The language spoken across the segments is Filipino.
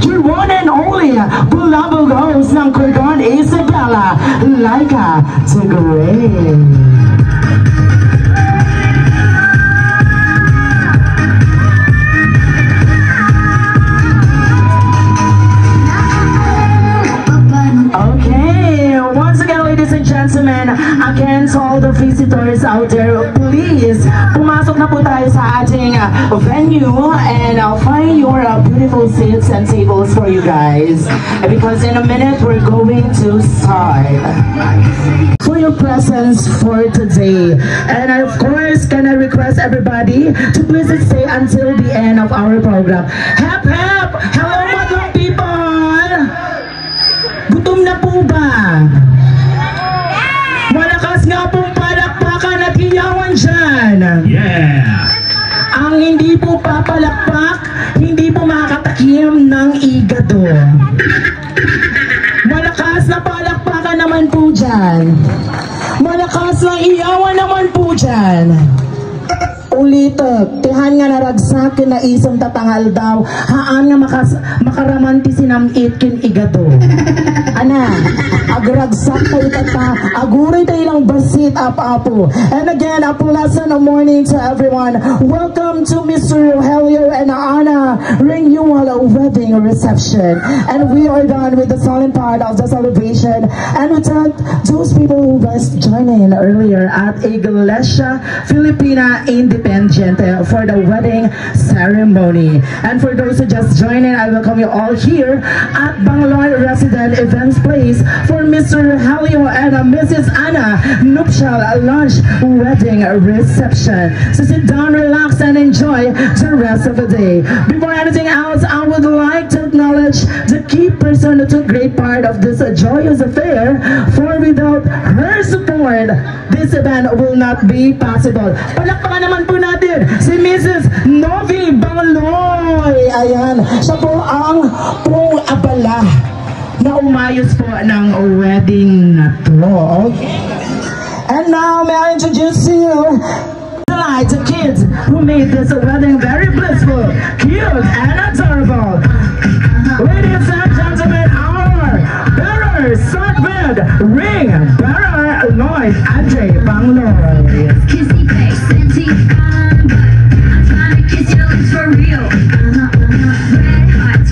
your one and only beloved host ng Cordon Isabela, Laika Tigray. Gentlemen, again to all the visitors out there, please pumasok na po tayo sa ating venue and find your beautiful seats and tables for you guys, because in a minute we're going to start. For your presence for today, and of course can I request everybody to please stay until the end of our program. Hep hep! Hello mga people! Gutom na po ba? Malakas nga pong palakpakan at hiyawan dyan. Yeah! Ang hindi po papalakpak, hindi po makakatakim ng igado. Malakas na palakpakan naman po dyan. Malakas na hiyawan naman po dyan. Ulitot, tihan nga naragsak na isang tatangal daw, haan nga makaramanti sinamit kin igado. Ana, agragsak tayo tata, aguray tayo lang basit apo. And again, apong lesson of morning to everyone. Welcome to Mr. Rogelio and Ana renewal wedding reception. And we are done with the solemn part of the celebration. And we thank those people who just joined in earlier at Iglesia Filipina Independiente for the wedding ceremony. And for those who just joined in, I welcome you all here at Bangaloy Resident Events Place for Mr. Rogelio and Mrs. Ana nuptial lunch wedding reception. So sit down, relax, and enjoy the rest of the day. Before anything else, I would like to acknowledge the key person who took great part of this joyous affair, for without her support, this event will not be possible. Palakpakan naman po natin si Mrs. Novi Bangaloy. Ayan, siya po ang pong abala na umayos po ng wedding na to. Okay. And now, may I introduce you the kids who made this wedding very blissful, cute, and adorable. Ladies and gentlemen, our bearer, start with ring bearer Lloyd Andre Bangaloy. Kissy face, senti, I'm trying to kiss your lips for real.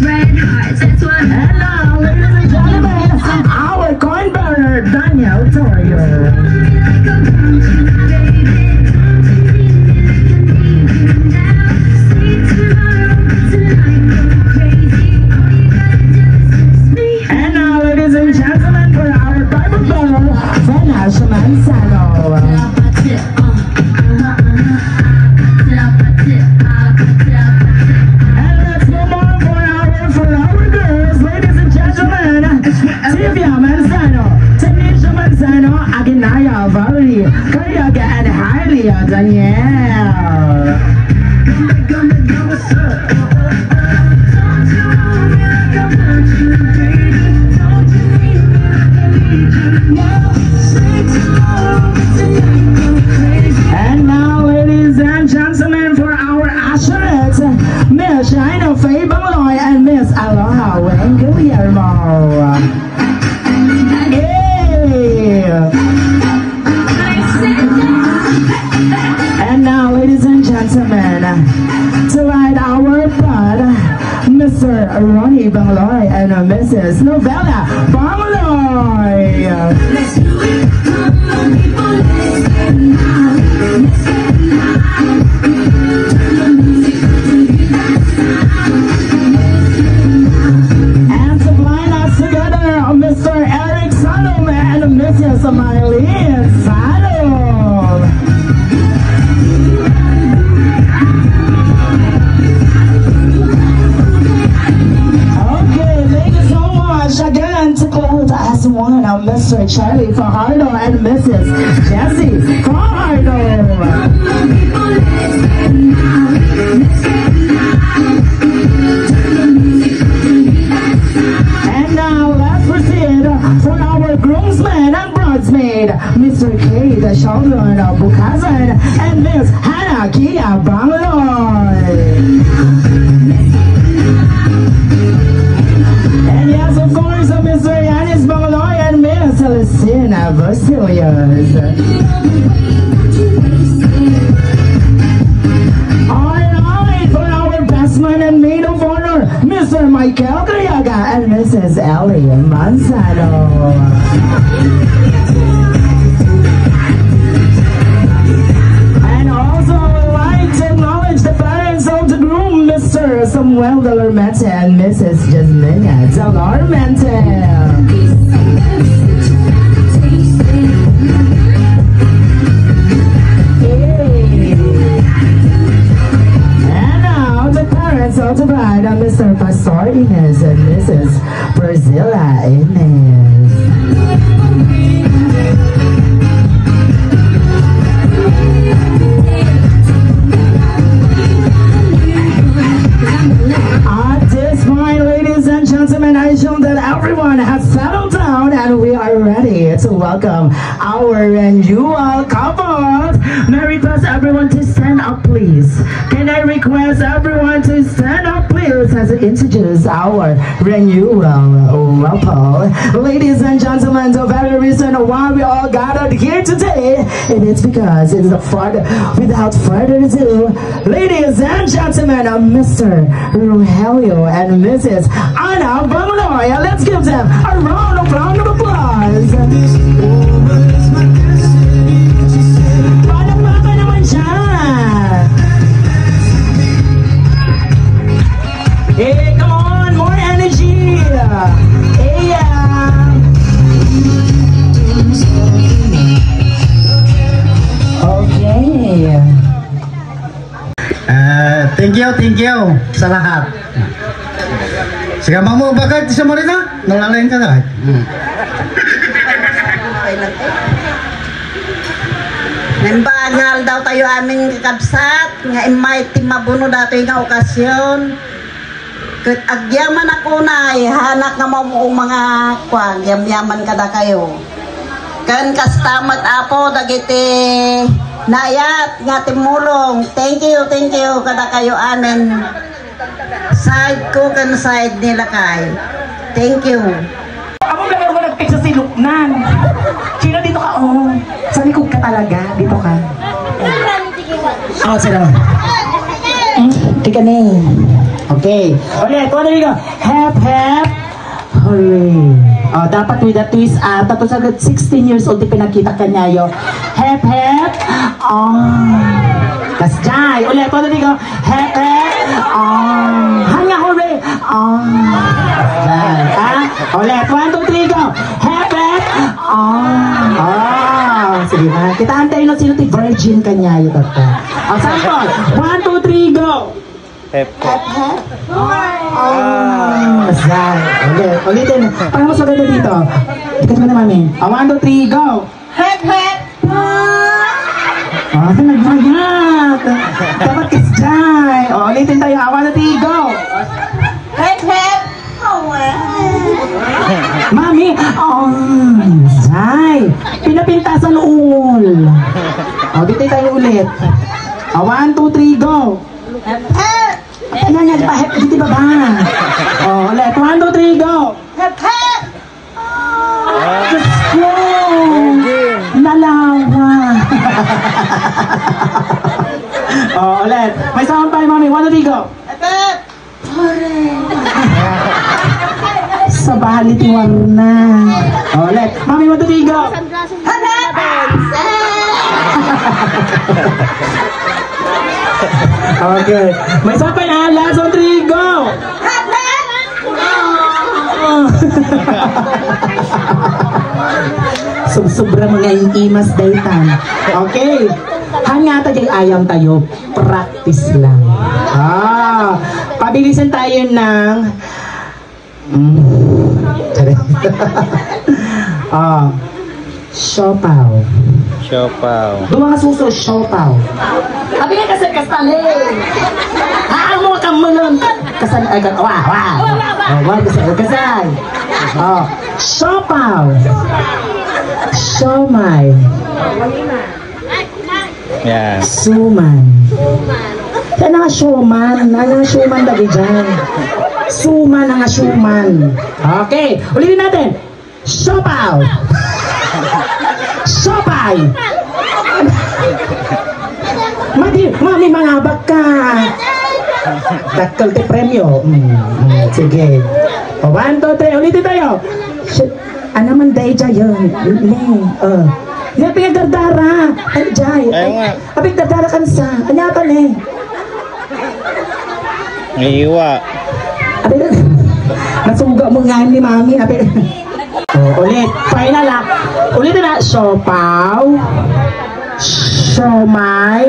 Red hearts, that's what. And now, ladies and gentlemen, our coin bearer Daniel Torrio. And now, ladies and gentlemen, for our Bible bearer, Vanessa Manzano. Sylvia Manzano, Tanisha Manzano, Aginaya Valerie, Karyaga, and Hailey Danielle. And now, ladies and gentlemen, for our usherettes, Miss Shaina Faye Bangaloy and Miss Aloha Wayne Guillermo. And now, ladies and gentlemen, to ride our bride, Mr. Ronnie Bangaloy and Mrs. Novella Bangaloy. Let's do it, come on people, let's get loud, let's get loud. Turn the music up to hear that sound. And to blind us together, Mr. Eric Salom and Mrs. Marlene Salom. Okay, thank you so much again to close as one of Mr. Charlie Fajardo and Mrs. Jessie Fajardo. And now let's proceed for our groomsmen and bridesmaid, Mr. Kate Sheldon Bukazan and Miss Hannah Kia Bangaloy. Basilios. Alright, for our best man and maid of honor, Mr. Michael Criaga and Mrs. Ellie Manzano. And also, I would like to acknowledge the parents of the groom, Mr. Samuel Delarmente and Mrs. Jasmina Delarmente. Of the bride are Mr. Pastor Inez and Mrs. Priscilla Inez. At this point, ladies and gentlemen, I assume that everyone has settled down and we are ready to welcome our renewal couple. May I request everyone to stand up, please? Can I request everyone to stand up, please, as we introduce our renewal couple? Ladies and gentlemen, the very reason why we all gathered here today, it is because it is without further ado, ladies and gentlemen, Mr. Rogelio and Mrs. Ana Bamunoy. Let's give them a round of applause. Hey, come on, more energy! Hey, yeah! Okay. Thank you sa lahat. Sige, mamu, bakit sa mo rin na? Nalalain ka na. Nembangal daw tayo aming kakabsat, nga imay timabuno dato nga okasyon. Kat agyaman ako na, hanak nga mo mga kwang, yaman kada kayo. Kan kastamat apo, dagiti nayat, nga timulong. Thank you kada kayo amin. Side ko kan side nila kay. Thank you. Ako lang ako nag-pick sa siluknan. Sino dito ka? Oh, sa likod ka talaga. Dito ka. Sino? Tika na eh. Okay. Ulit, kung ano dito? Hep, hep. Hooray. Oh, dapat with a twist. Tapos agad 16 years old, pinakita ka niya yo. Hep, hep. Kasjay. Ulit, kung ano dito? Hep, hep. Hanga, hooray. Ulit, 1, 2, 3, go. Hep, hep. Sige na. Kita antayin na sino ti virgin kanya yun ito. Sample. 1, 2, 3, go. Hep, hep. Masay. Okay, ulitin. Parang mas maganda dito. Ikat mo na, mami. 1, 2, 3, go. Hep hep. Nagmagat. Dapat kasjay. Ulitin tayo. 1, 2, 3, go. Hep hep. Mami, Zay, pinapintasan ng ungol. Dito tayo ulit. 1, 2, 3, go. Ayan, pahep, dito ba ba? Ulit. 1, 2, 3, go. Diyos ko. Nalawa. Ulit. May sound pa, mami. 1, 2, 3, go. Sa bahali tiwar na. Ulit. Mami, 1, 2, 3, go. Okay. May sapay na. Last 1, 3, go. Sobra mga imas daytan. Okay. Hanga tayo ayam tayo. Practice lang. Pabilisan tayo ng siopaw. Dua nga suso, siopaw. Sabi nga kasi kastali. Mo kang mulon. Kasal ay ka. Wow. Kasal. Siopaw. Siomay. Yeah. Suman. Yan nga sioman. Ano nga sioman lagi dyan? Suman nga sioman. Okay. Ulitin natin. Siopaw. Sopay! Mami, mangabak ka! Dakkel te premyo. Sige. O, 1, 2, 3. Ulitin tayo. Ano man day yun? Hindi na pinagdardara. Ay, Jay. Ayaw nga. Apig dardara ka sa. Anya ka na Ngayiwa. Apig nasuga mo nga ni mami. Apig. Ulit. Final ha. Ulitin na. Siopaw. Siomay.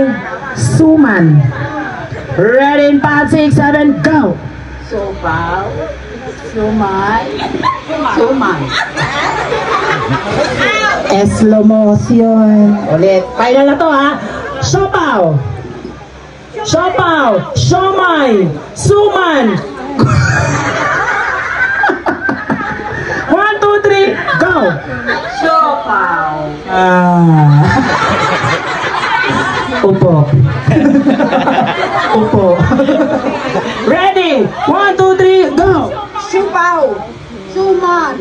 Suman. Ready in 5, 6, 7, go! Siopaw, siomay, suman. Slow motion. Ulit. Final na to ha. Siopaw. Siopaw. Siomay. Suman. 1, 2, 3, go! Siopaw. Upo. Upo. Ready? 1, 2, 3, go! Siopaw, suman.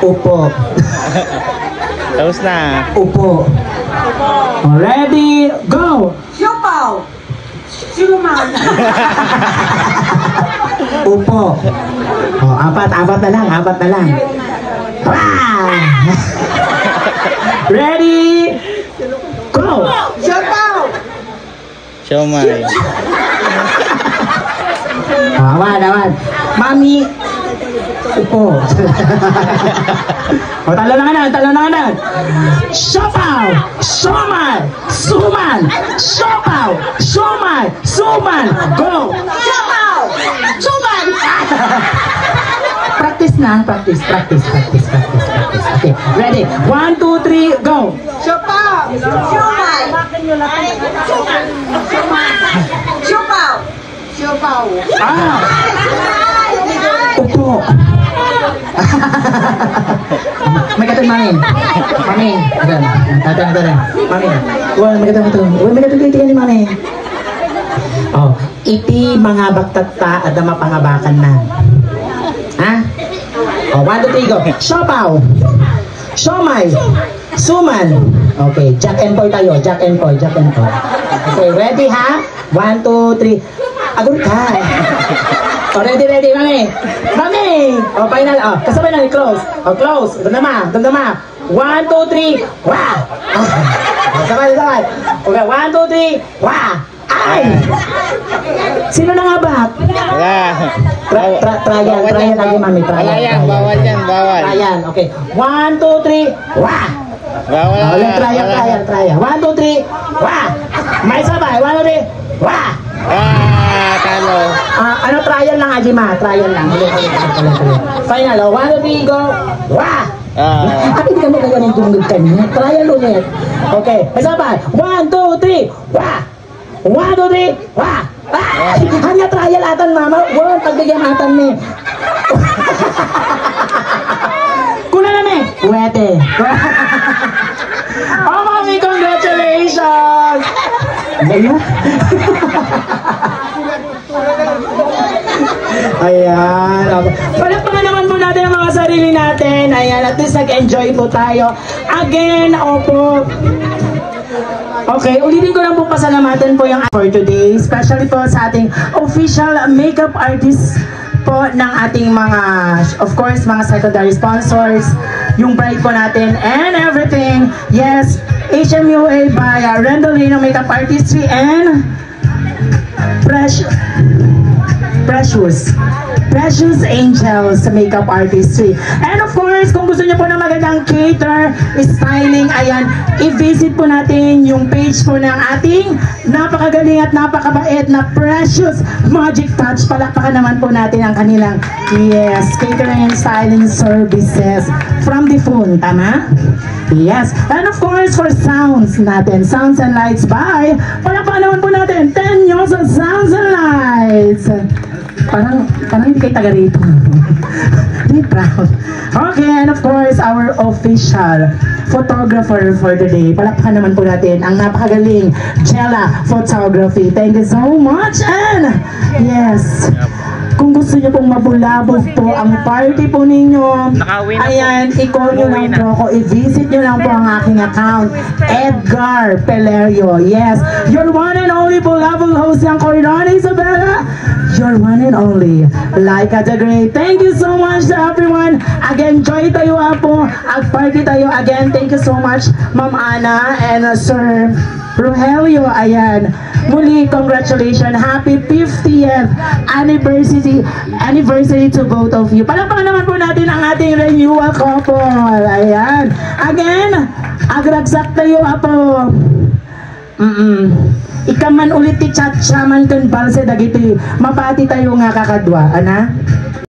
Upo. Tapos na. Upo. Ready? Go! Siopaw, suman. Upo. Apat na lang. Ah! Ready? Go! Siopaw, Siomay. Awan. Mami. Upo. Talo na kanan. Siopaw. Siomay. Suman. Siopaw. Siomay. Suman. Go! siopaw, suman. Practice. Okay, ready? 1, 2, 3, go! Siopaw, siomay. Siopaw, siopaw. Upo. May katong mami. Mami. Atan. Mami. May katong titigan ni mami. Iti mga baktata at mapangabakan na. Ha? 1, 2, 3, go. Siopaw. Siomay. Suman. Okay, Jack and Poy tayo. Okay, ready ha? 1, 2, 3. Agur ka. Ready, mami. Final. Kasabay na, close. Close. Damdama. 1, 2, 3. Wah! Sabay. Okay, 1, 2, 3. Wah! Ay! Sino nangabak? Wala. Trial lagi, mami. Wala yan. Bawal yan. Trial. Okay. 1, 2, 3. Wah! Bawal. Ulit, trial. 1, 2, 3. Wah! May sabay. 1, 2, 3. Wah! Talo. Ano trial lang, Ajima? Trial lang. Ulit. Final. 1, 2, 3, go. Wah! Hindi kami kagaling tungod kanina. Trial ulit. Okay. May sabay. 1, 2, 3. Wah! 1, 2, 3. Wah! Hanya trial atan, mama. Wow, pagbigyan atan ni. Kuna na ni. Wete. Mami, congratulations! Ayan. Palakpakan naman po natin ang mga sarili natin. Ayan, at least nag-enjoy po tayo. Again, opo. Okay, ulitin ko lang po pasalamatan po yung for today, especially po sa ating official makeup artist po ng ating mga, of course, mga secondary sponsors, yung bride po natin and everything. Yes, HMUA by Rendolino Makeup Artistry and Precious Angels Makeup Artistry. And of course, kung gusto niyo po ng magandang cater, styling, ayan, i-visit po natin yung page po ng ating napakagaling at napakabait na Precious Magic Touch. Palakpakan naman po natin ang kanilang, yes, catering and styling services from the phone, tama? Yes. And of course, for sounds natin, Sounds and Lights by, palakpakan naman po natin, 10 years of Sounds and Lights. Parang hindi kayo taga rito. Be proud. Okay, and of course, our official photographer for the day. Palakpakan naman po natin ang napakagaling Jella Photography. Thank you so much. And yes, kung gusto nyo pong mabulabog po ang party po ninyo, Nakauwi na po. ayan, i-call nyo lang po ako, i-visit nyo lang po ang aking account, Edgar Pelerio. Yes, your one and only bulabog host ng Corinona Isabela. Your one and only, Laika the Great. Thank you so much to everyone. Again, joy tayo po. Ag-party tayo. Again, thank you so much, Ma'am Ana and Sir Rogelio. Ayan. Muli, congratulations. Happy 50th anniversary to both of you. Palakpakan naman po natin ang ating renewal couple. Ayan. Again, agragsak tayo po. Ikaman ulit ti chat man kan balse dagiti mapati tayo nga kakadwa, ana?